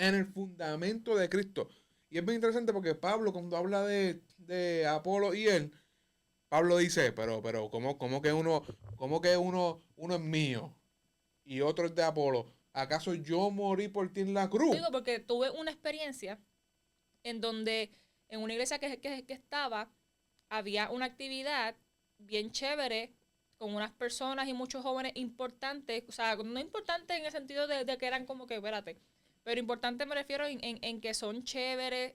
en el fundamento de Cristo. Y es bien interesante porque Pablo, cuando habla de Apolo y él, Pablo dice, pero cómo que uno es mío y otro es de Apolo? ¿Acaso yo morí por ti en la cruz? Digo, porque tuve una experiencia en donde en una iglesia que estaba, había una actividad bien chévere con unas personas y muchos jóvenes importantes, o sea, no importantes en el sentido de que eran como que, espérate, pero importante me refiero en que son chéveres,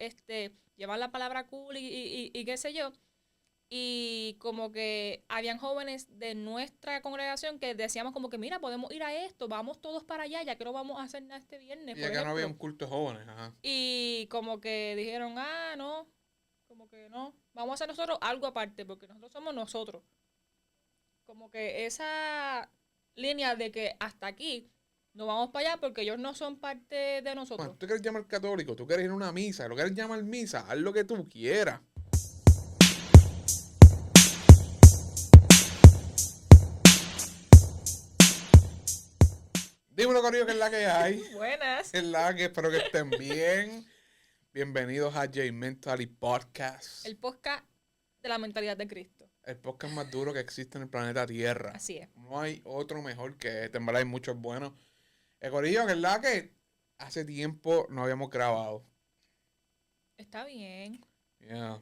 llevan la palabra cool y qué sé yo, y como que habían jóvenes de nuestra congregación que decíamos como que, mira, podemos ir a esto, vamos todos para allá, ya que no vamos a hacer nada este viernes, Y por acá no había un ejemplo. culto de jóvenes, ajá. Y como que dijeron, no, como que no, vamos a hacer nosotros algo aparte, porque nosotros somos nosotros. Como que esa línea de que hasta aquí no vamos para allá porque ellos no son parte de Bueno, nosotros. tú quieres llamar católico, tú quieres ir a una misa, lo quieres llamar misa, haz lo que tú quieras. Dímelo, Corillo, que es la que hay. Buenas. Es la que espero que estén bien. Bienvenidos a J Mentally Podcast, El podcast de la mentalidad de Cristo. el podcast más duro que existe en el planeta Tierra. Así es. No hay otro mejor que este, en verdad hay muchos buenos. Corillo, que es la que hace tiempo no habíamos grabado. Está bien.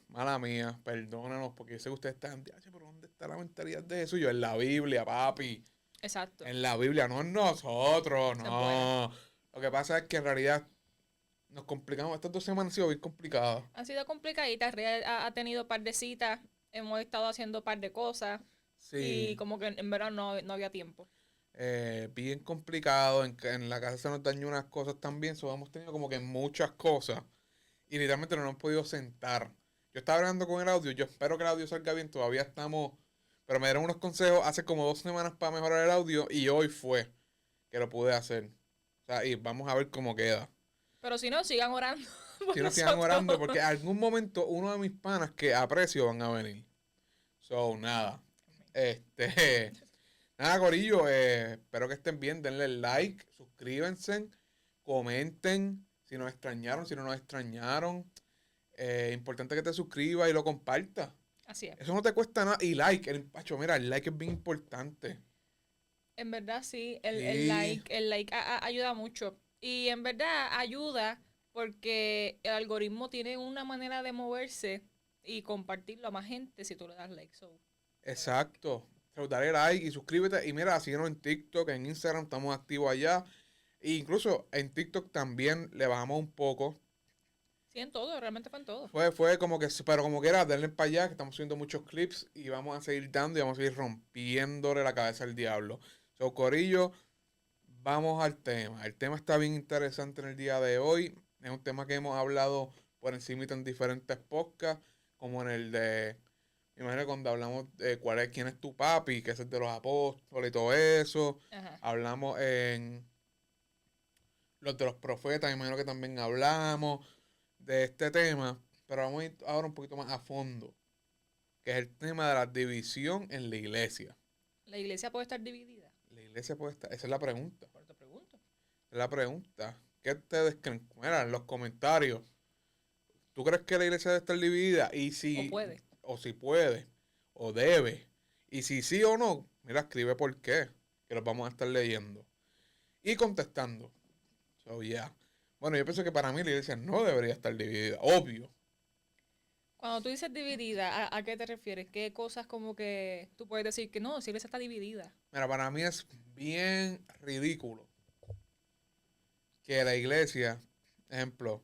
Mala mía, perdónanos, porque yo sé que ustedes están, "Diache, pero ¿dónde está la mentalidad de eso?" Y yo, en la Biblia, papi. Exacto. En la Biblia, no en nosotros, Esa es buena. no. Lo que pasa es que en realidad nos complicamos. Estas 2 semanas han sido bien complicadas. Han sido complicaditas. Real ha tenido un par de citas. Hemos estado haciendo un par de cosas. Y Sí, como que en verdad no había tiempo. bien complicado. En la casa se nos dañó unas cosas también. So, hemos tenido como que muchas cosas. Y literalmente no nos hemos podido sentar. Yo estaba hablando con el audio. Yo espero que el audio salga bien. Todavía estamos. Pero me dieron unos consejos hace como 2 semanas para mejorar el audio. Y hoy fue que lo pude hacer. O sea, y vamos a ver cómo queda. Pero si no, sigan orando por Si no sigan nosotros. orando, porque algún momento uno de mis panas que aprecio van a venir. So, nada. Este. Nada, Corillo. Espero que estén bien. Denle like, suscríbanse, comenten si nos extrañaron, si no nos extrañaron. Importante que te suscribas y lo compartas. Así es. Eso no te cuesta nada. Y like, pacho, mira, el like es bien importante. En verdad sí, el Sí, like, el like ayuda mucho. Y en verdad ayuda porque el algoritmo tiene una manera de moverse y compartirlo a más gente si tú le das like. So, por eso es que. exacto. So, dale like y suscríbete. Y mira, síguenos en TikTok, en Instagram, estamos activos allá. E incluso en TikTok también le bajamos un poco. Sí, en todo, realmente fue en todo. Fue como que, pero como que era, denle para allá, que estamos subiendo muchos clips y vamos a seguir dando y vamos a seguir rompiéndole la cabeza al diablo. So, Corillo, vamos al tema. El tema está bien interesante en el día de hoy. Es un tema que hemos hablado por encima en diferentes podcasts, como en el de, me imagino cuando hablamos de quién es tu papi, que es el de los apóstoles y todo eso. Ajá. Hablamos en los de los profetas, me imagino que también hablamos de este tema, pero vamos a ir ahora un poquito más a fondo, que es el tema de la división en la iglesia. La iglesia puede estar dividida. La iglesia puede estar, esa es la pregunta, Por te pregunto. esa es la pregunta. ¿Qué ustedes creen? Mira, en los comentarios, ¿tú crees que la iglesia debe estar dividida? Y O si, puede. o si puede, o debe. Y si sí o no, mira, escribe por qué, que los vamos a estar leyendo. Y contestando. So, yeah. Bueno, yo pienso que para mí la iglesia no debería estar dividida, obvio. Cuando tú dices dividida, ¿a qué te refieres? ¿Qué cosas como que tú puedes decir que no, si la iglesia está dividida? Mira, para mí es bien ridículo que la iglesia, ejemplo,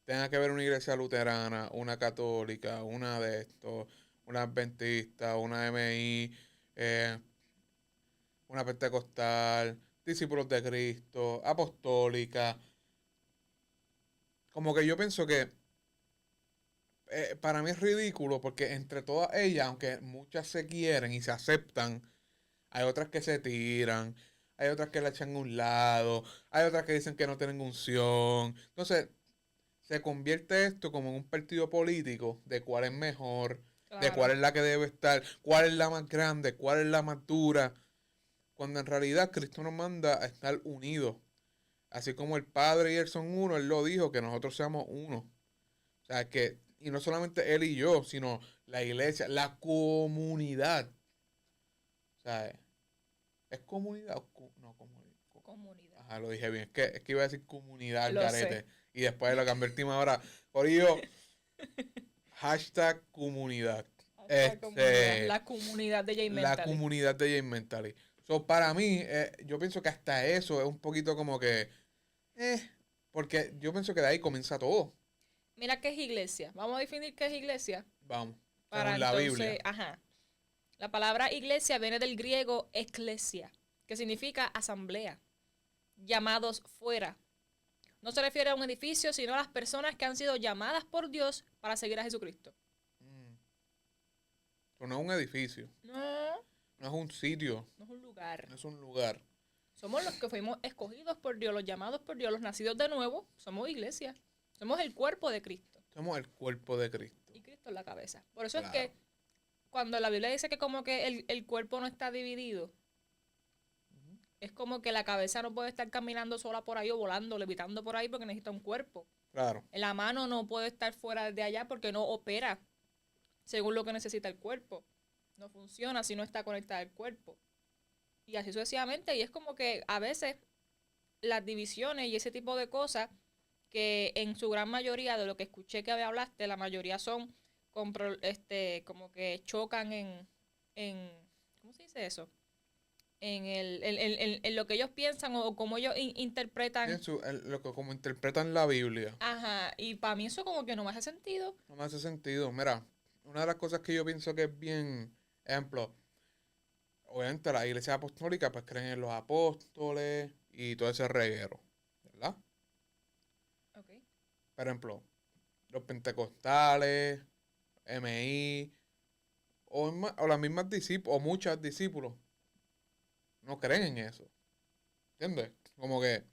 tenga que ver una iglesia luterana, una católica, una de estos, una adventista, una MI, eh, una pentecostal, discípulos de Cristo, apostólica. Como que yo pienso que para mí es ridículo porque entre todas ellas, aunque muchas se quieren y se aceptan, hay otras que se tiran, hay otras que la echan a un lado, hay otras que dicen que no tienen unción. Entonces, se convierte esto como en un partido político de cuál es mejor, de cuál Claro. es la que debe estar, cuál es la más grande, cuál es la más dura, cuando en realidad Cristo nos manda a estar unidos. Así como el Padre y Él son uno, Él lo dijo, que nosotros seamos uno. O sea, que, y no solamente Él y yo, sino la iglesia, la comunidad. O sea, ¿es comunidad o no comunidad? Comunidad. Ajá, lo dije bien. Es que iba a decir comunidad al Lo sé. garete. Y después lo convertimos ahora. Por ello, hashtag comunidad. Hashtag comunidad. Este, La comunidad de Jay la Mentally. comunidad de Jane Mentally. So, para mí, yo pienso que hasta eso es un poquito como que, eh, porque yo pienso que de ahí comienza todo. Mira qué es iglesia. Vamos a definir qué es iglesia. Vamos, Para según la entonces, Biblia. ajá. La palabra iglesia viene del griego ecclesia, que significa asamblea, llamados fuera. No se refiere a un edificio, sino a las personas que han sido llamadas por Dios para seguir a Jesucristo. Mm. So, no es un edificio, No, no es un sitio, no es un lugar. no es un lugar. Somos los que fuimos escogidos por Dios, los llamados por Dios, los nacidos de nuevo. Somos iglesia. Somos el cuerpo de Cristo. Somos el cuerpo de Cristo. Y Cristo es la cabeza. Por eso es Claro. que cuando la Biblia dice que como que el cuerpo no está dividido, Ujú. es como que la cabeza no puede estar caminando sola por ahí o volando, levitando por ahí porque necesita un cuerpo. Claro. La mano no puede estar fuera de allá porque no opera según lo que necesita el cuerpo. No funciona si no está conectada al cuerpo. Y así sucesivamente. Y es como que a veces las divisiones y ese tipo de cosas, que en su gran mayoría de lo que escuché que hablaste, la mayoría son como que chocan en ¿cómo se dice eso? En lo que ellos piensan o como ellos interpretan. Lo que como interpretan la Biblia. Ajá, y para mí eso como que no me hace sentido. No me hace sentido. Mira, una de las cosas que yo pienso que es bien, ejemplo, obviamente la iglesia apostólica pues creen en los apóstoles y todo ese reguero, ¿verdad? Okay. Por ejemplo, los pentecostales, MI, o las mismas discípulos, o muchos discípulos, no creen en eso. ¿Entiendes? Como que,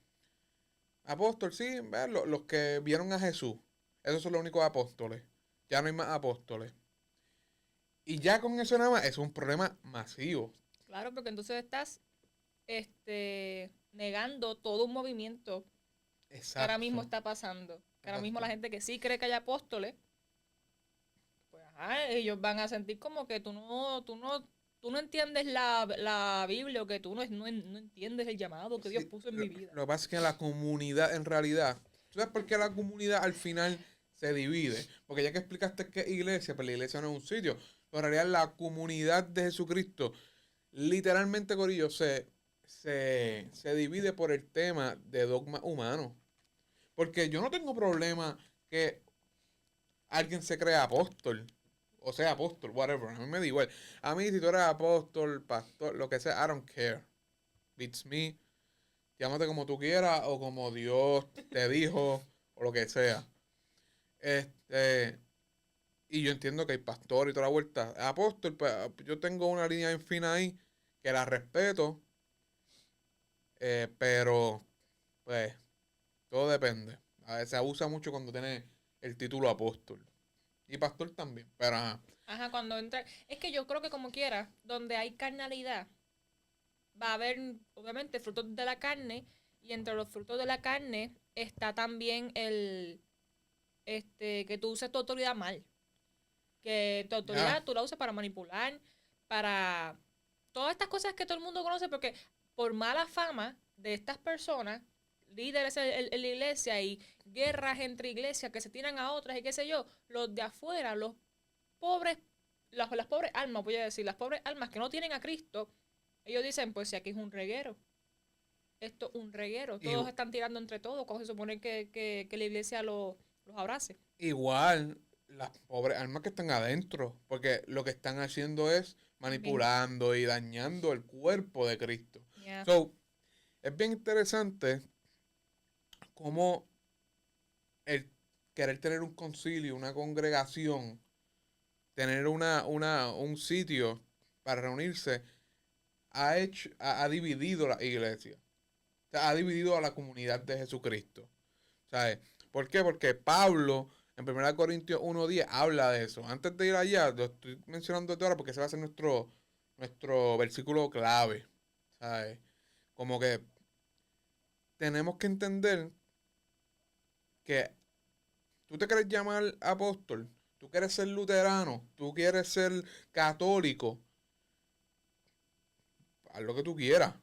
apóstol, sí, ve, los que vieron a Jesús, esos son los únicos apóstoles. Ya no hay más apóstoles. Y ya con eso nada más es un problema masivo. Claro, porque entonces estás negando todo un movimiento que ahora mismo Exacto. está pasando. Que ahora mismo Exacto. la gente que sí cree que hay apóstoles, pues ajá, ellos van a sentir como que tú no entiendes la Biblia o que tú no entiendes el llamado que Dios Sí, puso en mi vida. lo que pasa es que la comunidad en realidad, ¿tú sabes por qué la comunidad al final se divide? Porque ya que explicaste que es iglesia, pues la iglesia no es un sitio. Pero en realidad la comunidad de Jesucristo, literalmente, Corillo, se divide por el tema de dogma humano. Porque yo no tengo problema que alguien se crea apóstol. O sea, apóstol, whatever. A mí me da igual. A mí, si tú eres apóstol, pastor, lo que sea, I don't care. Beats me. Llámate como tú quieras o como Dios te dijo o lo que sea. Este, y yo entiendo que hay pastor y toda la vuelta. Apóstol, pues yo tengo una línea bien fina ahí que la respeto, pero pues todo depende. A veces se abusa mucho cuando tiene el título apóstol. Y pastor también, pero ajá. Ajá, cuando entra. Es que yo creo que como quiera, donde hay carnalidad, va a haber, obviamente, frutos de la carne. Y entre los frutos de la carne está también que tú uses tu autoridad mal. Que tu Ya, autoridad tú la uses para manipular, para todas estas cosas que todo el mundo conoce, porque por mala fama de estas personas, líderes en la iglesia y guerras entre iglesias que se tiran a otras y qué sé yo, los de afuera, los pobres, las pobres almas, voy a decir, las pobres almas que no tienen a Cristo, ellos dicen, pues si aquí es un reguero, esto es un reguero, todos están tirando entre todos, ¿cómo se supone que la iglesia los abrace? igual las pobres almas que están adentro, porque lo que están haciendo es También. manipulando y dañando el cuerpo de Cristo. Yeah. So, es bien interesante cómo el querer tener un concilio, una congregación, tener un sitio para reunirse, ha dividido la iglesia. O sea, ha dividido a la comunidad de Jesucristo. ¿Sabes? ¿Por qué? Porque Pablo en 1 Corintios 1:10 habla de eso. Antes de ir allá, lo estoy mencionando de ahora porque ese va a ser nuestro versículo clave. ¿Sabes? Como que tenemos que entender que tú te quieres llamar apóstol, tú quieres ser luterano, tú quieres ser católico, haz lo que tú quieras.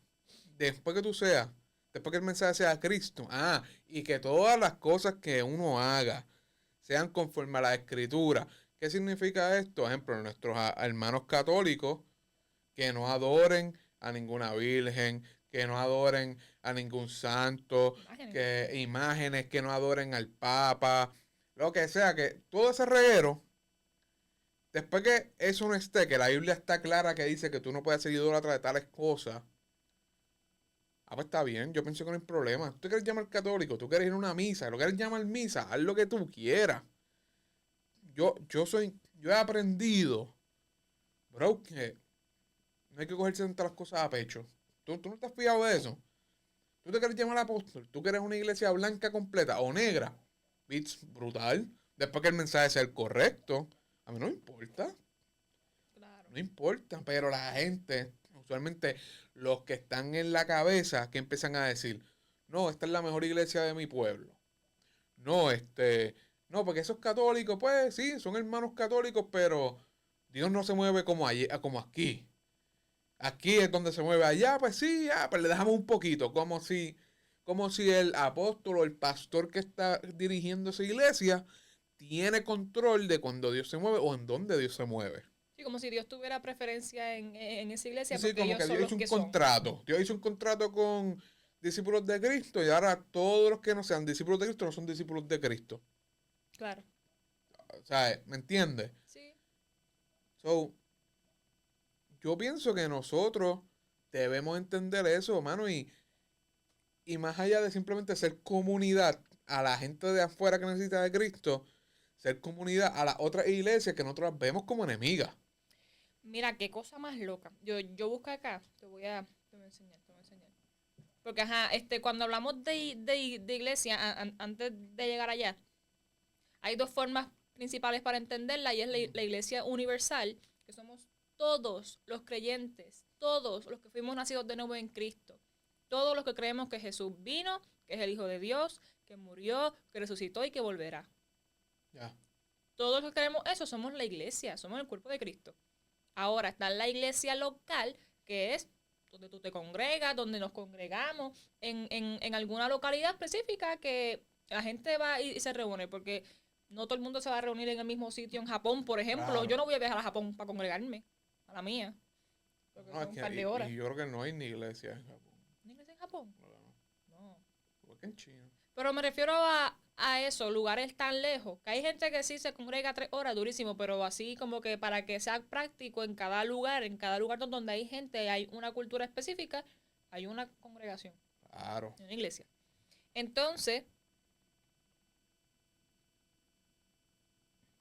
Después que tú seas, después que el mensaje sea Cristo, y que todas las cosas que uno haga sean conforme a la escritura. ¿Qué significa esto? Por ejemplo, nuestros hermanos católicos que no adoren a ninguna virgen, que no adoren a ningún santo, Imágenes. que imágenes, que no adoren al papa, lo que sea, que todo ese reguero, después que eso no esté, que la Biblia está clara que dice que tú no puedes ser idólatra de tales cosas, pues está bien, yo pienso que no hay problema. Tú quieres llamar católico, tú quieres ir a una misa, lo quieres llamar misa, haz lo que tú quieras. Yo he aprendido, bro, que no hay que cogerse tantas las cosas a pecho. ¿Tú no te has fijado de eso? Tú te quieres llamar apóstol, tú quieres una iglesia blanca completa o negra. Bits brutal. Después que el mensaje sea el correcto, a mí no me importa. Claro. No importa. Pero la gente, usualmente los que están en la cabeza, que empiezan a decir, no, esta es la mejor iglesia de mi pueblo. No, no, porque esos católicos, pues sí, son hermanos católicos, pero Dios no se mueve como, allí, como aquí. Aquí es donde se mueve allá, pues sí, pues le dejamos un poquito, como si el apóstol o el pastor que está dirigiendo esa iglesia tiene control de cuando Dios se mueve o en dónde Dios se mueve. Sí, como si Dios tuviera preferencia en esa Sí, iglesia sí, porque como ellos que son Dios los hizo un que son. contrato. Dios hizo un contrato con discípulos de Cristo y ahora todos los que no sean discípulos de Cristo no son discípulos de Cristo. Claro. O sea, ¿me entiendes? Sí. So, yo pienso que nosotros debemos entender eso, hermano, y más allá de simplemente ser comunidad a la gente de afuera que necesita de Cristo, ser comunidad a las otras iglesias que nosotros vemos como enemigas. Mira, qué cosa más loca. Yo busco acá, te voy a enseñar, te voy a enseñar. Porque, ajá, cuando hablamos de iglesia, antes de llegar allá, hay dos formas principales para entenderla y es la iglesia universal, que somos todos los creyentes, todos los que fuimos nacidos de nuevo en Cristo, todos los que creemos que Jesús vino, que es el Hijo de Dios, que murió, que resucitó y que volverá. Ya. Todos los que creemos eso somos la iglesia, somos el cuerpo de Cristo. Ahora está la iglesia local, que es donde tú te congregas, donde nos congregamos, en alguna localidad específica que la gente va y se reúne, porque no todo el mundo se va a reunir en el mismo sitio en Japón, por ejemplo. Claro. Yo no voy a viajar a Japón para congregarme, a la mía, porque No, son es un que, par de horas. y yo creo que no hay ni iglesia en Japón. ¿Una iglesia en Japón? No, no. No. Igual que en China. Pero me refiero a eso, lugares tan lejos, que hay gente que sí se congrega 3 horas, durísimo, pero así como que para que sea práctico en cada lugar donde hay gente, hay una cultura específica, hay una congregación, Claro. una iglesia. Entonces,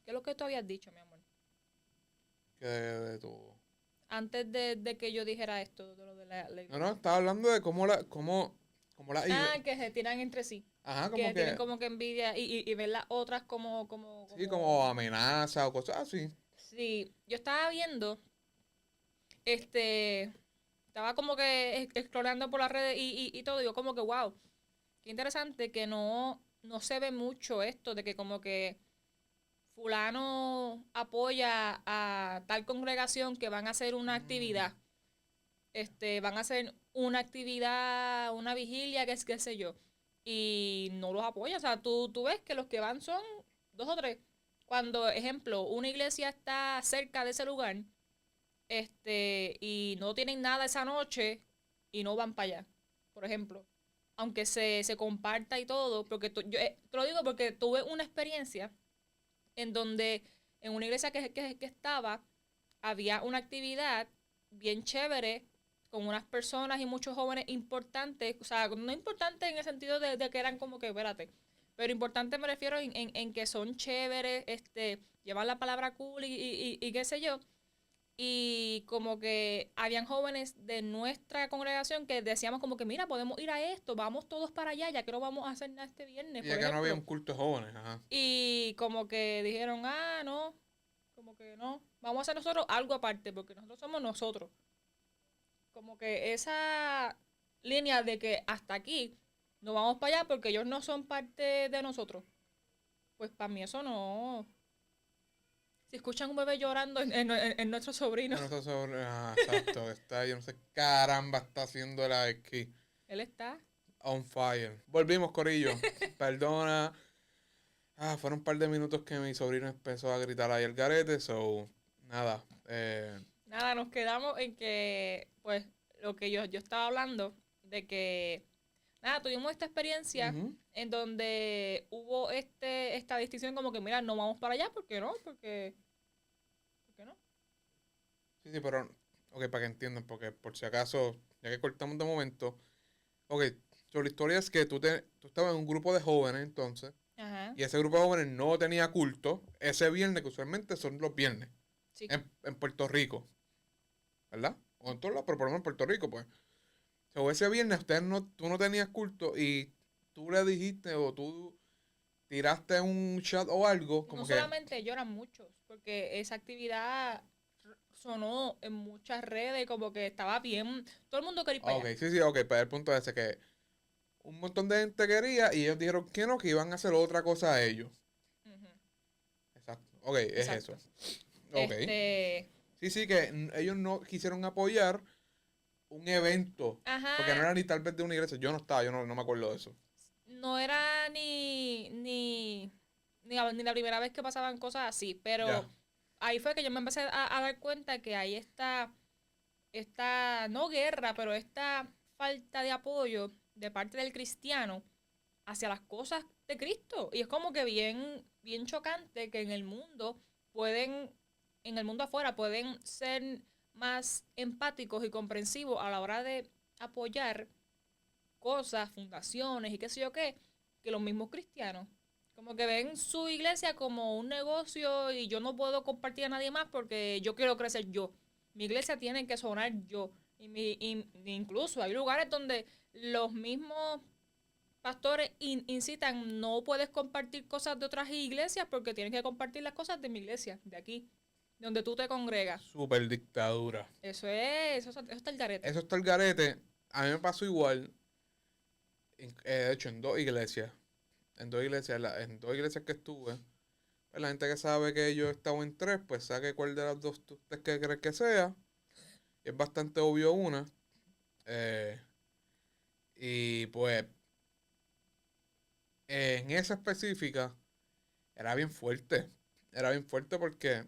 ¿qué es lo que tú habías dicho, mi amor? Que de todo. Antes de que yo dijera esto, de lo de la No, iglesia. no, estaba hablando de cómo la Que se tiran entre sí, ajá, que como tienen que, como que envidia y ver las otras sí, como amenaza o cosas así. Sí, yo estaba viendo estaba como que explorando por las redes y todo, y yo como que, wow, qué interesante que no se ve mucho esto de que como que fulano apoya a tal congregación que van a hacer una Mm, actividad, van a hacer una actividad, una vigilia, qué sé yo, y no los apoya, o sea, tú ves que los que van son 2 o 3. Cuando, ejemplo, una iglesia está cerca de ese lugar, y no tienen nada esa noche y no van para allá, por ejemplo. Aunque se comparta y todo, porque yo te lo digo porque tuve una experiencia en donde en una iglesia que estaba, había una actividad bien chévere con unas personas y muchos jóvenes importantes, o sea, no importantes en el sentido de que eran como que, espérate, pero importante me refiero en que son chéveres, llevan la palabra cool y qué sé yo, y como que habían jóvenes de nuestra congregación que decíamos como que, mira, podemos ir a esto, vamos todos para allá, ya que no vamos a hacer nada este viernes, y por acá no había ejemplo. un culto de jóvenes, ajá. Y como que dijeron, no, como que no, vamos a hacer nosotros algo aparte, porque nosotros somos nosotros. Como que esa línea de que hasta aquí, no vamos para allá porque ellos no son parte de nosotros. Pues para mí eso no. Si escuchan un bebé llorando en nuestro sobrino, Bueno, esto sobre, exacto, está, yo no sé, caramba, está haciendo la esquí. él está. On fire. Volvimos, Corillo. Perdona. Fueron un par de minutos que mi sobrino empezó a gritar ahí el garete, so, nada. Nada, nos quedamos en que, pues, lo que yo estaba hablando, de que, nada, tuvimos esta experiencia Ujú. en donde hubo esta distinción como que, mira, no vamos para allá, ¿por qué no? ¿Por qué no? Sí, sí, pero, ok, para que entiendan, porque por si acaso, ya que cortamos de momento, ok, so, la historia es que tú estabas en un grupo de jóvenes entonces, Ajá, y ese grupo de jóvenes no tenía culto ese viernes, que usualmente son los viernes, sí. en Puerto Rico, ¿verdad? O en todos lados, pero por lo menos en Puerto Rico, pues. So, ese viernes tú no tenías culto y tú le dijiste o tú tiraste un chat o algo, No como que, solamente lloran muchos, porque esa actividad sonó en muchas redes, como que estaba bien, todo el mundo quería ir para ok, allá. sí, sí, ok, pero el punto es ese que un montón de gente quería y ellos dijeron que no, que iban a hacer otra cosa a ellos. Ujú, Exacto, ok, es eso. exacto. Ok. Este, Sí, sí, que ellos no quisieron apoyar un evento, porque no ajá, era ni tal vez de una iglesia, yo no estaba, yo no me acuerdo de eso. no era ni la primera vez que pasaban cosas así, Ya, pero ahí fue que yo me empecé a dar cuenta que hay esta, no guerra, pero esta falta de apoyo de parte del cristiano hacia las cosas de Cristo. Y es como que bien chocante que en el mundo afuera, pueden ser más empáticos y comprensivos a la hora de apoyar cosas, fundaciones y qué sé yo qué, que los mismos cristianos. Como que ven su iglesia como un negocio y yo no puedo compartir a nadie más porque yo quiero crecer yo. Mi iglesia tiene que sonar yo. Incluso hay lugares donde los mismos pastores incitan, no puedes compartir cosas de otras iglesias porque tienes que compartir las cosas de mi iglesia, de aquí, donde tú te congregas. super dictadura. Eso está el garete. Eso está el garete, a mí me pasó igual, de hecho, en dos iglesias. En dos iglesias que estuve, pues la gente que sabe que yo he estado en tres, pues sabe cuál de las dos usted que cree que sea. Y es bastante obvio una. eh, y pues en esa específica era bien fuerte. Era bien fuerte porque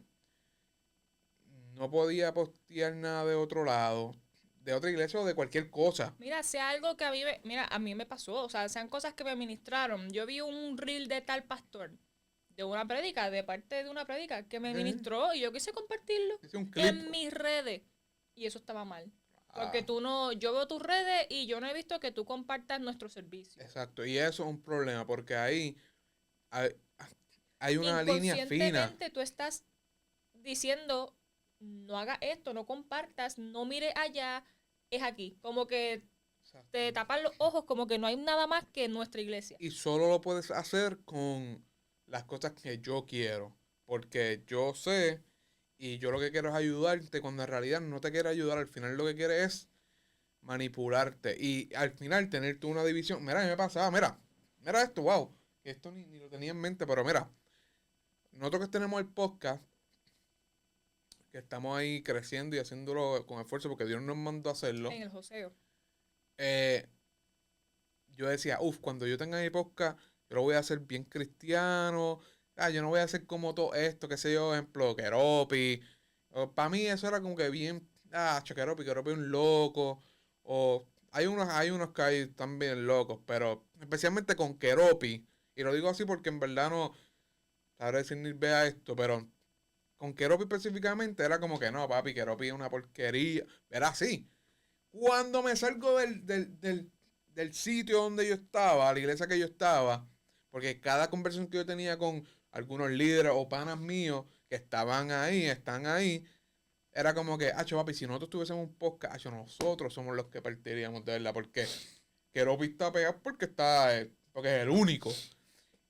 no podía postear nada de otro lado, de otra iglesia o de cualquier cosa. Mira, sea algo que mira, a mí me pasó, o sea, sean cosas que me ministraron. Yo vi un reel de tal pastor, de una prédica, de parte de una prédica, que me Eh, ministró y yo quise compartirlo Hice un clip. en mis redes. Y eso estaba mal. Porque Ah, tú no, yo veo tus redes y yo no he visto que tú compartas nuestro servicio. exacto. Y eso es un problema porque ahí hay, hay una línea fina. Inconscientemente tú estás diciendo, no haga esto, no compartas, no mire allá, es aquí. Como que Exacto. te tapan los ojos, como que no hay nada más que nuestra iglesia. Y solo lo puedes hacer con las cosas que yo quiero. Porque yo sé y yo lo que quiero es ayudarte cuando en realidad no te quiere ayudar. Al final lo que quiere es manipularte. Y al final tener tú una división. Mira, a mí me pasaba, mira esto, wow. Que esto ni lo tenía en mente, pero mira, nosotros que tenemos el podcast, que estamos ahí creciendo y haciéndolo con esfuerzo porque Dios nos mandó a hacerlo. En el joseo. eh, yo decía, uff, cuando yo tenga mi podcast, yo lo voy a hacer bien cristiano. Yo no voy a hacer como todo esto, qué sé yo, ejemplo, Keropi. Para mí eso era como que bien, Keropi es un loco. O hay unos que hay también locos, pero especialmente con Keropi. Y lo digo así porque en verdad no sabré decir ni vea esto, pero con Keropi específicamente era como que no, papi, Keropi es una porquería. Era así. Cuando me salgo del sitio donde yo estaba, la iglesia que yo estaba, porque cada conversación que yo tenía con algunos líderes o panas míos que estaban ahí, están ahí, era como que, papi, si nosotros tuviésemos un podcast, nosotros somos los que partiríamos de verdad, porque Keropi está pegado porque es el único.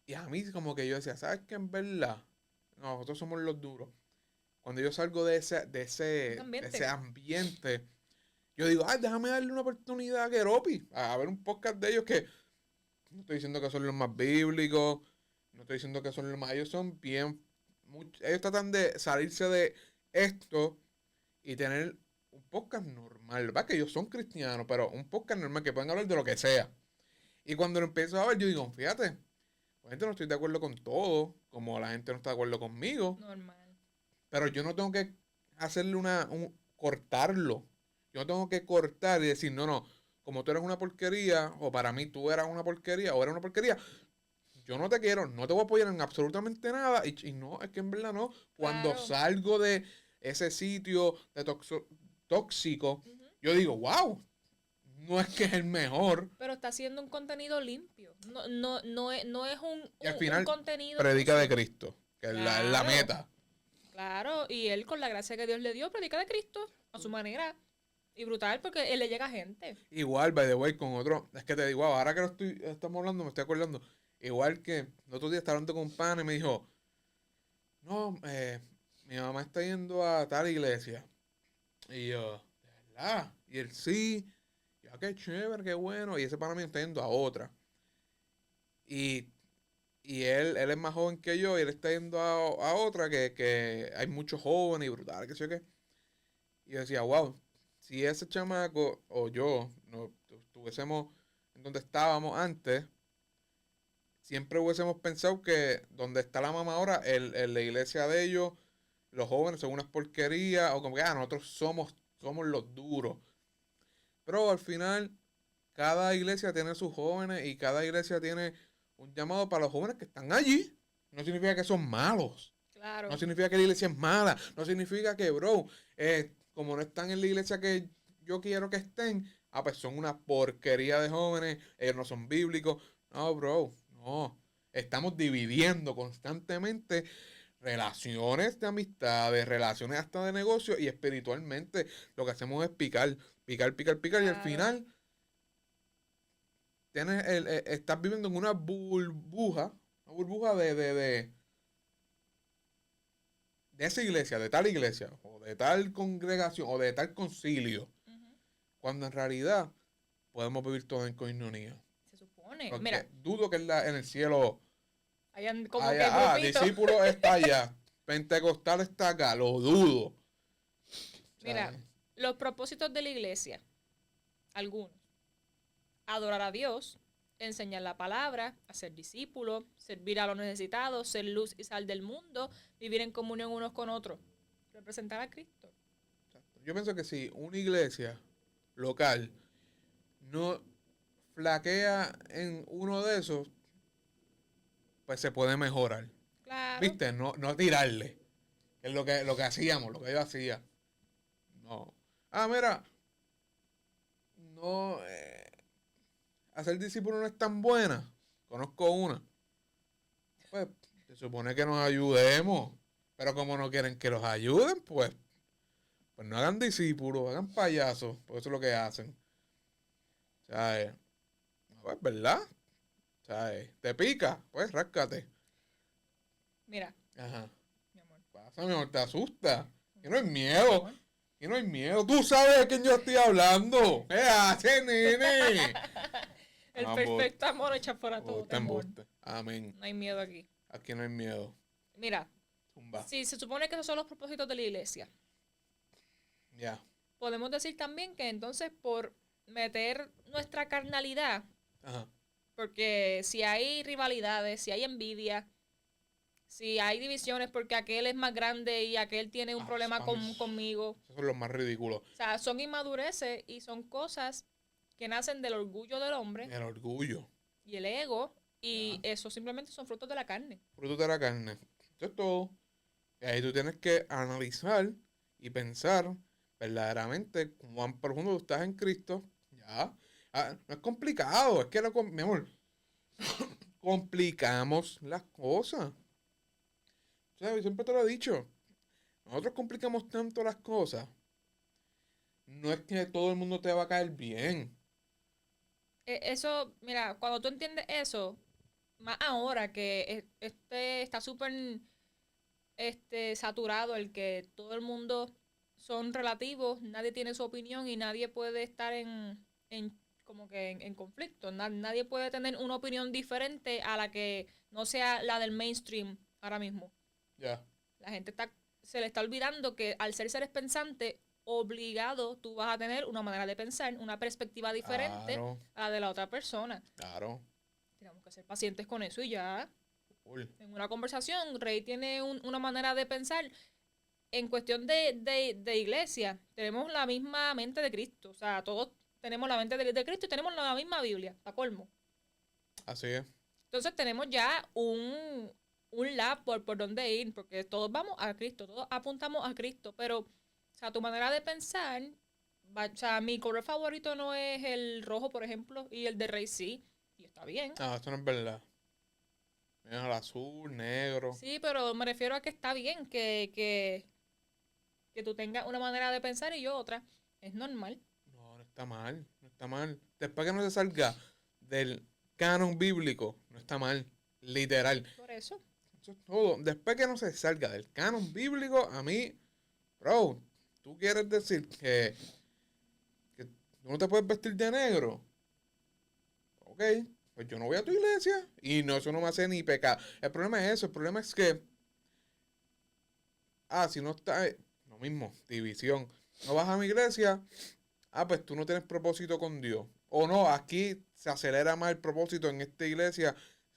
Y a mí como que yo decía, ¿sabes qué? En verdad, nosotros somos los duros. Cuando yo salgo Este de ese ambiente. ambiente, yo digo, déjame darle una oportunidad a Keropi, a ver un podcast de ellos que No estoy diciendo que son los más bíblicos, no estoy diciendo que son los más, ellos son bien, ellos tratan de salirse de esto y tener un podcast normal, ¿verdad? Que ellos son cristianos, pero un podcast normal que pueden hablar de lo que sea. Y cuando lo empiezo a ver, yo digo, fíjate, obviamente no estoy de acuerdo con todo, como la gente no está de acuerdo conmigo, Normal. pero yo no tengo que hacerle cortarlo. Yo no tengo que cortar y decir, no, no, como tú eres una porquería, o para mí tú eras una porquería, o eres una porquería, yo no te quiero, no te voy a apoyar en absolutamente nada. Y no, es que en verdad no. Cuando Claro. salgo de ese sitio de tóxico, Ujú. yo digo, wow, no es que es el mejor. Pero está haciendo un contenido limpio. No es Y al un final, contenido predica de sucio. Cristo, que es la Claro, meta. claro. Y él, con la gracia que Dios le dio, predica de Cristo a su manera. Y brutal, porque él le llega a gente. Igual, by the way, con otro, es que te digo, wow, ahora que estamos hablando, me estoy acordando. Igual que el otro día estaba hablando con un pan y me dijo, no, mi mamá está yendo a tal iglesia. Y yo, ¿de verdad? Y él sí. Ya, qué chévere, qué bueno. Y ese pana mío está yendo a otra. Y, y él es más joven que yo y él está yendo a otra que hay muchos jóvenes y brutal, que sé yo qué. Y yo decía, wow, si ese chamaco o yo no estuviésemos en donde estábamos antes, siempre hubiésemos pensado que donde está la mamá ahora, la iglesia de ellos, los jóvenes son unas porquerías, o como que nosotros somos los duros. Pero al final, cada iglesia tiene sus jóvenes y cada iglesia tiene un llamado para los jóvenes que están allí. No significa que son malos. No Claro. significa que la iglesia es mala. No significa que, bro, como no están en la iglesia que yo quiero que estén, pues son una porquería de jóvenes, ellos no son bíblicos. No, bro, no. Estamos dividiendo constantemente relaciones de amistades, relaciones hasta de negocio y espiritualmente lo que hacemos es picar, picar, picar, picar y al Claro. final estás viviendo en una burbuja de esa iglesia, de tal iglesia, o de tal congregación, o de tal concilio, Ujú. cuando en realidad podemos vivir todo en coinonía. Se supone. Mira, Porque dudo que en el cielo hayan como que haya, grupitos. discípulo está allá, pentecostal está acá, lo dudo. Mira, ¿Sabes? los propósitos de la iglesia, algunos. Adorar a Dios, enseñar la palabra, hacer discípulos, servir a los necesitados, ser luz y sal del mundo, vivir en comunión unos con otros, representar a Cristo. Yo pienso que si una iglesia local no flaquea en uno de esos, pues se puede mejorar. Claro, ¿Viste? No tirarle. Que es lo que hacíamos, lo que yo hacía. No. Ah, mira, no. Hacer discípulo no es tan buena. Conozco una. Pues se supone que nos ayudemos. Pero como no quieren que los ayuden, pues no hagan discípulos, hagan payasos. Por eso es lo que hacen. ¿Sabes? Pues, ¿verdad? ¿Sabes? ¿Te pica? Pues ráscate. mira, Ajá. mi amor, Pasa, mi amor, te asusta. Que no hay mi miedo. amor. Que no hay miedo. Tú sabes de quién yo estoy hablando. ¿Qué hace, nene? El Ah, perfecto amor echa fuera todo embuste, temor. embuste. Amén. No hay miedo aquí. Aquí no hay miedo. Mira, Zumba. si se supone que esos son los propósitos de la iglesia, Ya. podemos decir también que entonces por meter nuestra carnalidad, Ajá. porque si hay rivalidades, si hay envidia, si hay divisiones porque aquel es más grande y aquel tiene un problema Para mí, conmigo, esos son los más ridículos. o sea, son inmadureces y son cosas que nacen del orgullo del hombre El orgullo. y el ego, y Ya. eso simplemente son frutos de la carne. Fruto de la carne. Eso es todo. Y ahí tú tienes que analizar y pensar verdaderamente cuán profundo tú estás en Cristo. Ya. No es complicado. Es que, mi amor, complicamos las cosas. ¿Sabes? Siempre te lo he dicho. Nosotros complicamos tanto las cosas. No es que todo el mundo te va a caer bien. Eso, mira, cuando tú entiendes eso, más ahora que este está súper saturado, el que todo el mundo son relativos, nadie tiene su opinión y nadie puede estar en como que en conflicto. Nadie puede tener una opinión diferente a la que no sea la del mainstream ahora mismo. Ya. La gente se le está olvidando que al ser seres pensantes, obligado tú vas a tener una manera de pensar, una perspectiva diferente Claro, a la de la otra persona. claro. Tenemos que ser pacientes con eso y ya. Cool. En una conversación, Rey tiene una manera de pensar. En cuestión de iglesia, tenemos la misma mente de Cristo. O sea, todos tenemos la mente de Cristo y tenemos la misma Biblia, a colmo. Así es. Entonces tenemos ya un lab por donde ir, porque todos vamos a Cristo, todos apuntamos a Cristo, pero, o sea, tu manera de pensar, o sea, mi color favorito no es el rojo, por ejemplo, y el de Rey sí, y está bien. Ah, esto no es verdad. Mira, el azul, negro. Sí, pero me refiero a que está bien que tú tengas una manera de pensar y yo otra. Es normal. No, no está mal. No está mal. Después que no se salga del canon bíblico, no está mal. Literal. Por eso. Eso es todo. Después que no se salga del canon bíblico, a mí, bro, tú quieres decir que tú no te puedes vestir de negro. Ok, pues yo no voy a tu iglesia. Y no, eso no me hace ni pecado. El problema es eso. El problema es que, si no está, lo mismo, división. No vas a mi iglesia, pues tú no tienes propósito con Dios. O no, aquí se acelera más el propósito en esta iglesia,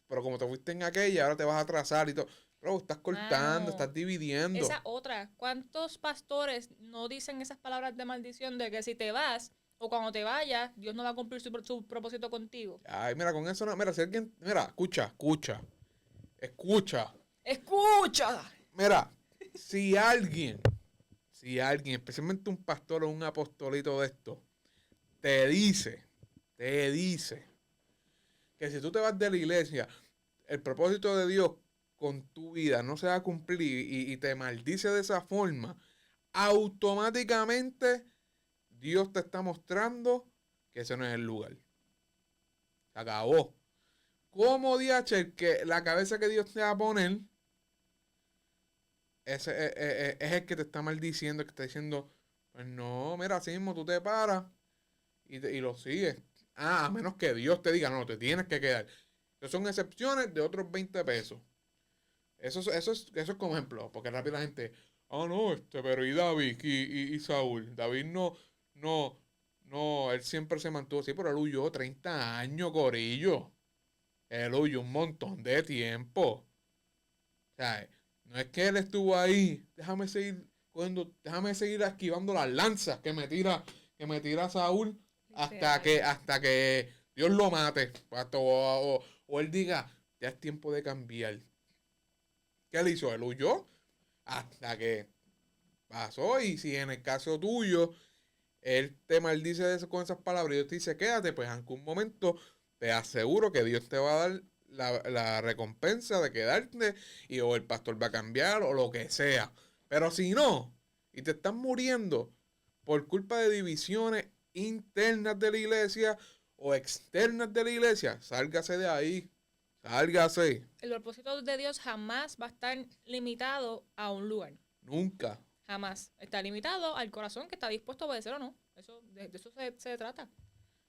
pero como te fuiste en aquella, ahora te vas a atrasar y todo. Bro, estás cortando, Mano, estás dividiendo. esa otra. ¿Cuántos pastores no dicen esas palabras de maldición de que si te vas o cuando te vayas, Dios no va a cumplir su propósito contigo? Ay, mira, con eso no. Mira, si alguien. Mira, escucha. Escucha. ¡Escucha! Mira, si alguien, especialmente un pastor o un apostolito de esto, te dice que si tú te vas de la iglesia, el propósito de Dios con tu vida no se va a cumplir y te maldice de esa forma, automáticamente Dios te está mostrando que ese no es el lugar. Se acabó. ¿Cómo DH que la cabeza que Dios te va a poner ese, es el que te está maldiciendo, el que está diciendo, pues no, mira, así mismo tú te paras y lo sigues. A menos que Dios te diga, no, te tienes que quedar. Esas son excepciones de otros 20 pesos. Eso es como ejemplo, porque rápido la gente, no, pero y David y Saúl. David no, él siempre se mantuvo así, pero él huyó 30 años, Corillo. Él huyó un montón de tiempo. O sea, no es que él estuvo ahí, déjame seguir esquivando las lanzas que me tira Saúl hasta que, Literal. hasta que Dios lo mate. O él diga, ya es tiempo de cambiar. ¿Qué él hizo? Él huyó hasta que pasó. Y si en el caso tuyo, él te maldice con esas palabras y Dios te dice, quédate, pues en algún momento te aseguro que Dios te va a dar la recompensa de quedarte y o el pastor va a cambiar o lo que sea. Pero si no, y te estás muriendo por culpa de divisiones internas de la iglesia o externas de la iglesia, sálgase de ahí. Sálgase. El propósito de Dios jamás va a estar limitado a un lugar. Nunca. Jamás. Está limitado al corazón que está dispuesto a obedecer o no. De eso se trata.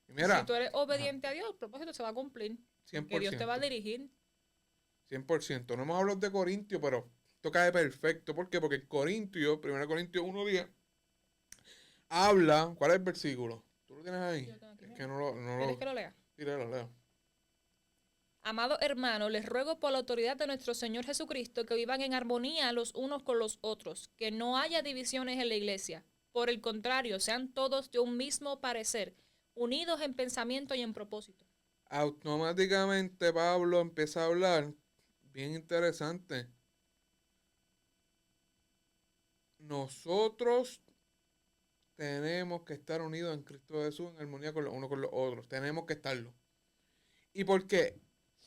Y Si mira, tú eres ajá, obediente a Dios, el propósito se va a cumplir. Porque Dios te va a 100%. dirigir. 100%. No hemos hablado de Corintio, pero esto cae perfecto. ¿Por qué? Porque Corintio, 1 Corintios 1:10, habla. ¿Cuál es el versículo? ¿Tú lo tienes ahí? Yo lo tengo aquí, Es mira. que no lo. ¿Quieres que lo lea? Sí, leo. Amados hermanos, les ruego por la autoridad de nuestro Señor Jesucristo que vivan en armonía los unos con los otros, que no haya divisiones en la iglesia. Por el contrario, sean todos de un mismo parecer, unidos en pensamiento y en propósito. Automáticamente Pablo empieza a hablar. Bien interesante. Nosotros tenemos que estar unidos en Cristo Jesús en armonía con los unos con los otros. Tenemos que estarlo. ¿Y por qué?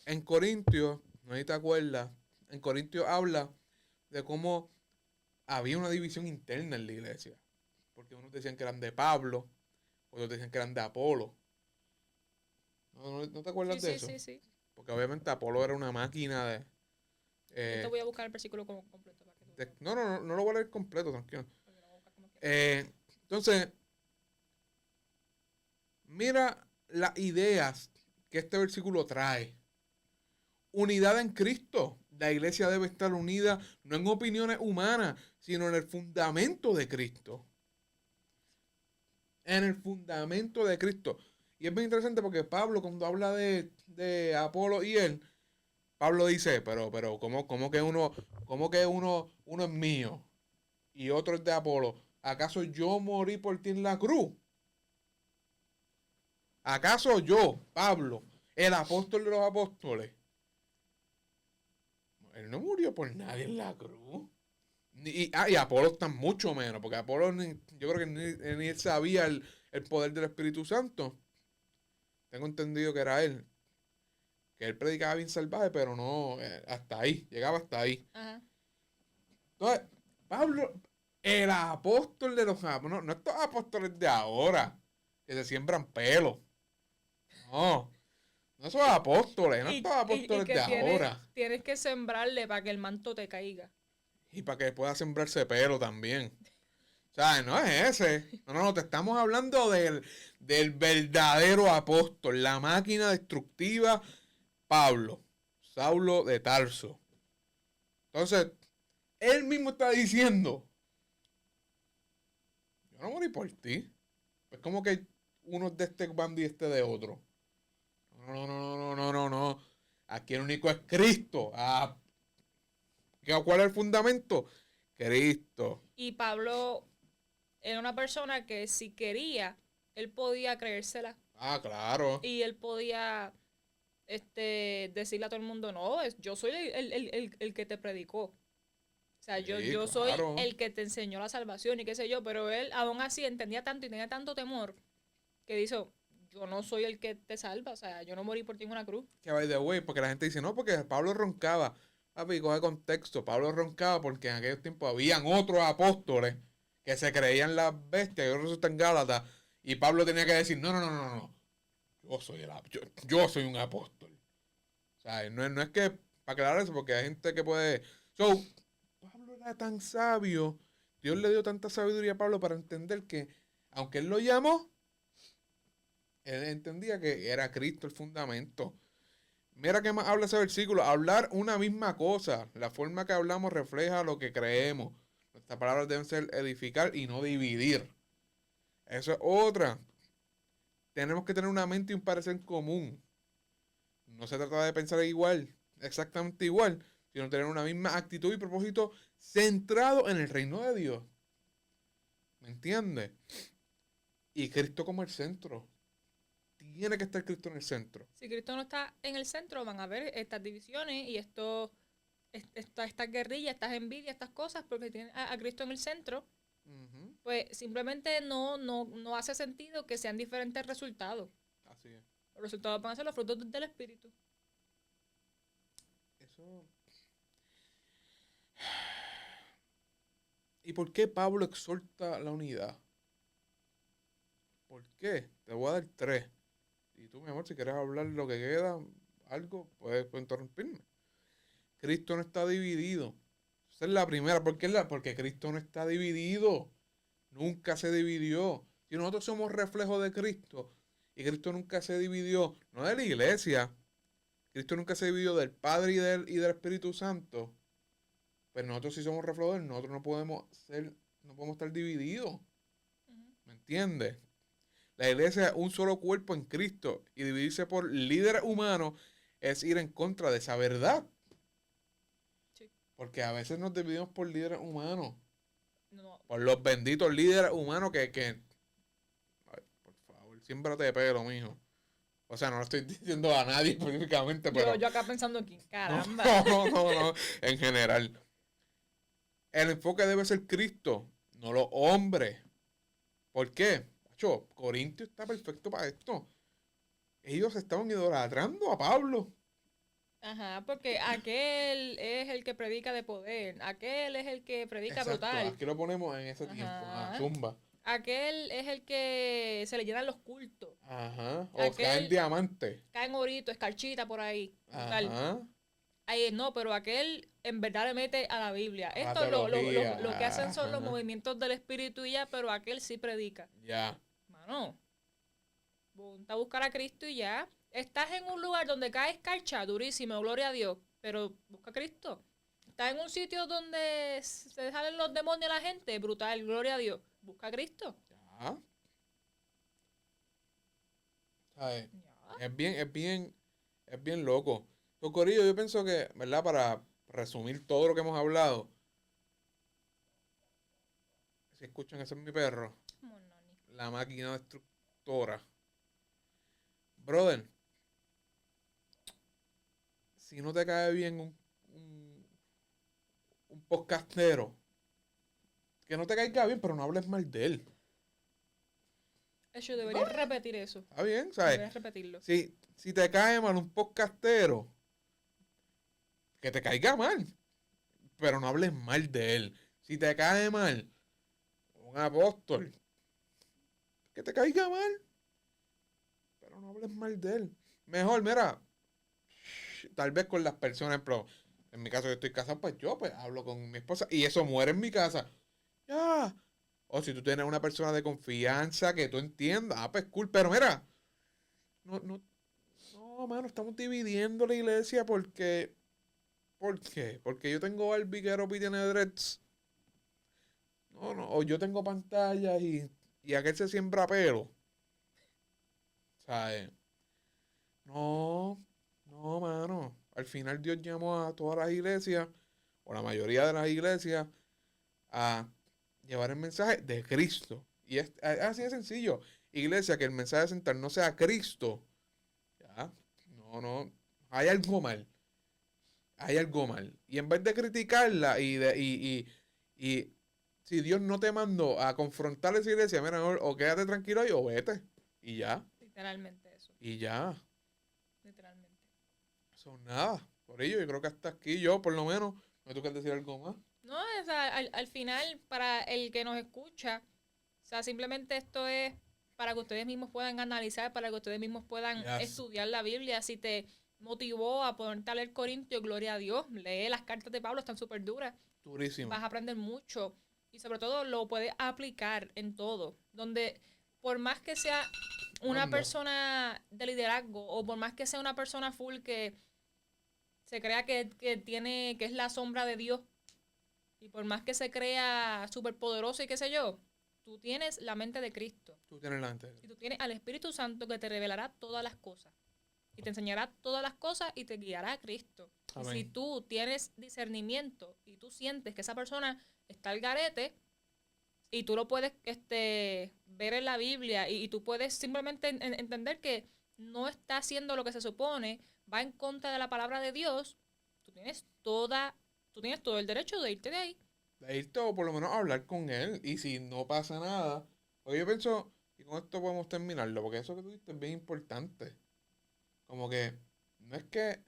En Corintios, no sé si te acuerdas, en Corintios habla de cómo había una división interna en la iglesia. Porque unos decían que eran de Pablo, otros decían que eran de Apolo. ¿No te Sí, acuerdas de sí, eso? sí, sí. Porque obviamente Apolo era una máquina de... Yo te eh, voy a buscar el versículo como completo para que tú veas. no lo voy a leer completo, tranquilo. Porque lo voy a buscar como quiera. Entonces, mira las ideas que este versículo trae. Unidad en Cristo. La iglesia debe estar unida no en opiniones humanas, sino en el fundamento de Cristo. En el fundamento de Cristo. Y es bien interesante porque Pablo, cuando habla de Apolo y él, Pablo dice, pero ¿cómo que uno es mío y otro es de Apolo? ¿Acaso yo morí por ti en la cruz? ¿Acaso yo, Pablo, el apóstol de los apóstoles? Él no murió por nadie en la cruz. Y Apolo está mucho menos, porque Apolo yo creo que ni él sabía el poder del Espíritu Santo. Tengo entendido que era él. Que él predicaba bien salvaje, pero no, hasta ahí, llegaba hasta ahí. Ajá. Entonces, Pablo, el apóstol de los apóstoles, no estos apóstoles de ahora, que se siembran pelo. No, no esos apóstoles, no estos apóstoles que de ahora. tienes que sembrarle para que el manto te caiga. Y para que pueda sembrarse pelo también. O sea, no es ese. No, te estamos hablando del verdadero apóstol, la máquina destructiva, Pablo, Saulo de Tarso. Entonces, él mismo está diciendo, yo no morí por ti. Es como que uno es de este bando y este de otro. No. Aquí el único es Cristo. ¿Cuál es el fundamento? Cristo. Y Pablo era una persona que si quería, él podía creérsela. Claro. Y él podía decirle a todo el mundo, no, yo soy el que te predicó. O sea, Sí, yo soy claro. el que te enseñó la salvación y qué sé yo, pero él aún así entendía tanto y tenía tanto temor que dice, yo no soy el que te salva, o sea, yo no morí por ti en una cruz. Que by the way, porque la gente dice, no, porque Pablo roncaba. Papi, coge contexto. Pablo roncaba porque en aquellos tiempos habían otros apóstoles que se creían las bestias y otros están Gálatas. Y Pablo tenía que decir, no. Yo soy un apóstol. O sea, no es que, para aclarar eso, porque hay gente que puede... So, Pablo era tan sabio, Dios le dio tanta sabiduría a Pablo para entender que, aunque él lo llamó, él entendía que era Cristo el fundamento. Mira qué más habla ese versículo. Hablar una misma cosa. La forma que hablamos refleja lo que creemos. Nuestras palabras deben ser edificar y no dividir. Eso es otra. Tenemos que tener una mente y un parecer común. No se trata de pensar igual, exactamente igual, sino tener una misma actitud y propósito centrado en el reino de Dios. ¿Me entiendes? Y Cristo como el centro. Tiene que estar Cristo en el centro. Si Cristo no está en el centro, van a haber estas divisiones y estas guerrillas, estas envidias, estas cosas, porque tienen a Cristo en el centro. Uh-huh. Pues simplemente no hace sentido que sean diferentes resultados. Así es. Los resultados van a ser los frutos del Espíritu. Eso. ¿Y por qué Pablo exhorta la unidad? ¿Por qué? Te voy a dar 3. Y tú, mi amor, si quieres hablar lo que queda, algo, puedes interrumpirme. Cristo no está dividido. Esa es la primera. ¿Por qué? Porque Cristo no está dividido. Nunca se dividió. Si nosotros somos reflejo de Cristo y Cristo nunca se dividió, no de la iglesia, Cristo nunca se dividió del Padre y del Espíritu Santo, pues nosotros si somos reflejo de él, nosotros no podemos estar divididos. Uh-huh. ¿Me entiendes? La iglesia es un solo cuerpo en Cristo y dividirse por líderes humanos es ir en contra de esa verdad. Sí. Porque a veces nos dividimos por líderes humanos. No. Por los benditos líderes humanos que ay, por favor, siémbrate de pelo, mijo. O sea, no lo estoy diciendo a nadie específicamente, pero... Yo acá pensando aquí, caramba. No, en general. El enfoque debe ser Cristo, no los hombres. ¿Por qué? Corintio está perfecto para esto. Ellos estaban idolatrando a Pablo. Ajá, porque aquel es el que predica de poder, aquel es el que predica Exacto, brutal. aquí lo ponemos en ese tiempo. Zumba. Aquel es el que se le llenan los cultos. Ajá. O caen diamantes. Caen orito, escarchita por ahí. Ajá. Ahí no, pero aquel en verdad le mete a la Biblia. Esto lo que hacen son los movimientos del espíritu y ya, pero aquel sí predica. Ya. Mano, Ponte a buscar a Cristo y ya. Estás en un lugar donde caes escarcha, durísimo, gloria a Dios, pero busca a Cristo. Estás en un sitio donde se salen los demonios a la gente, brutal, gloria a Dios, busca a Cristo. Ya. ¿Sabes? Ya. Es bien loco. Entonces, Corillo, yo pienso que, ¿verdad? Para resumir todo lo que hemos hablado, si escuchan, ese es mi perro, Mononi. la máquina destructora. Brother, si no te cae bien un podcastero, que no te caiga bien, pero no hables mal de él. Yo debería repetir eso. ¿Está bien? ¿Sabes? Deberías repetirlo. Si te cae mal un podcastero, que te caiga mal, pero no hables mal de él. Si te cae mal un apóstol, que te caiga mal, pero no hables mal de él. Mejor, mira, tal vez con las personas, pero en mi caso yo estoy casado, pues yo pues hablo con mi esposa y eso muere en mi casa. Ya. O si tú tienes una persona de confianza que tú entiendas, pues cool, pero mira, no, mano, estamos dividiendo la iglesia porque, ¿por qué? Porque yo tengo Barbie que Aropi tiene dreads. No, o yo tengo pantallas y aquel se siembra pelo. ¿Sabes? No, mano. Al final Dios llamó a todas las iglesias, o la mayoría de las iglesias, a llevar el mensaje de Cristo. Y es así de sencillo. Iglesia, que el mensaje central no sea Cristo. Ya, no. Hay algo mal. Hay algo mal. Y en vez de criticarla y si Dios no te mandó a confrontar a esa iglesia, mira, mejor o quédate tranquilo ahí o vete. Y ya. Literalmente eso. Y ya. Literalmente. Son nada. Por ello, yo creo que hasta aquí yo, por lo menos, me toca decir algo más. No, o sea, al final, para el que nos escucha, o sea, simplemente esto es para que ustedes mismos puedan analizar, para que ustedes mismos puedan Yes. estudiar la Biblia. Si te motivó a ponerte a leer Corintios, gloria a Dios, lee las cartas de Pablo, están súper duras. Durísimo. Vas a aprender mucho y sobre todo lo puedes aplicar en todo. Donde por más que sea una persona de liderazgo o por más que sea una persona full que se crea que es la sombra de Dios y por más que se crea súper poderoso y qué sé yo, tú tienes la mente de Cristo. Tú tienes la mente. Y tú tienes al Espíritu Santo que te revelará todas las cosas. Y te enseñará todas las cosas y te guiará a Cristo. Amén. Y si tú tienes discernimiento y tú sientes que esa persona está al garete y tú lo puedes ver en la Biblia y tú puedes simplemente entender que no está haciendo lo que se supone, va en contra de la palabra de Dios, tú tienes todo el derecho de irte de ahí. De irte o por lo menos hablar con él. Y si no pasa nada, pues yo pienso, y con esto podemos terminarlo, porque eso que tú dijiste es bien importante. Como que, no es que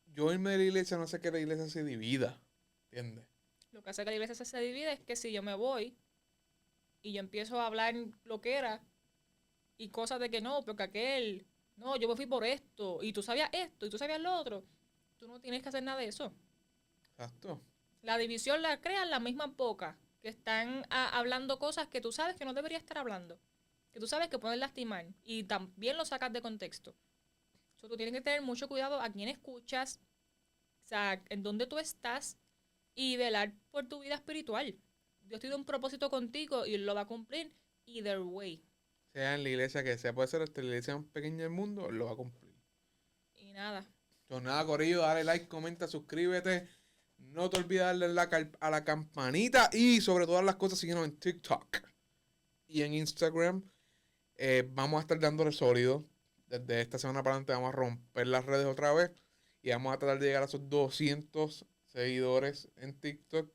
yo irme de la iglesia, no sé que la iglesia se divida. ¿Entiendes? Lo que hace que la iglesia se divide es que si yo me voy y yo empiezo a hablar lo que era y cosas de que no, porque aquel, no, yo me fui por esto, y tú sabías esto, y tú sabías lo otro, tú no tienes que hacer nada de eso. Exacto. La división la crean las mismas bocas que están hablando cosas que tú sabes que no deberías estar hablando, que tú sabes que pueden lastimar y también lo sacas de contexto. So, tú tienes que tener mucho cuidado a quién escuchas, o sea, en dónde tú estás y velar por tu vida espiritual. Dios tiene un propósito contigo y Él lo va a cumplir either way. Sea en la iglesia que sea, puede ser hasta la iglesia más pequeña del mundo, lo va a cumplir. Y nada. Entonces nada, Corillo, dale like, comenta, suscríbete. No te olvides darle a la campanita y sobre todas las cosas síguenos en TikTok y en Instagram. Vamos a estar dándole sólido. Desde esta semana para adelante vamos a romper las redes otra vez y vamos a tratar de llegar a esos 200 seguidores en TikTok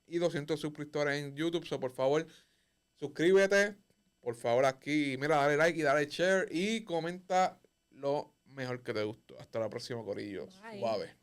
y 200 suscriptores en YouTube. So, por favor, suscríbete. Por favor, aquí, mira, dale like y dale share y comenta lo mejor que te gustó. Hasta la próxima, Corillo. Bye. Suave.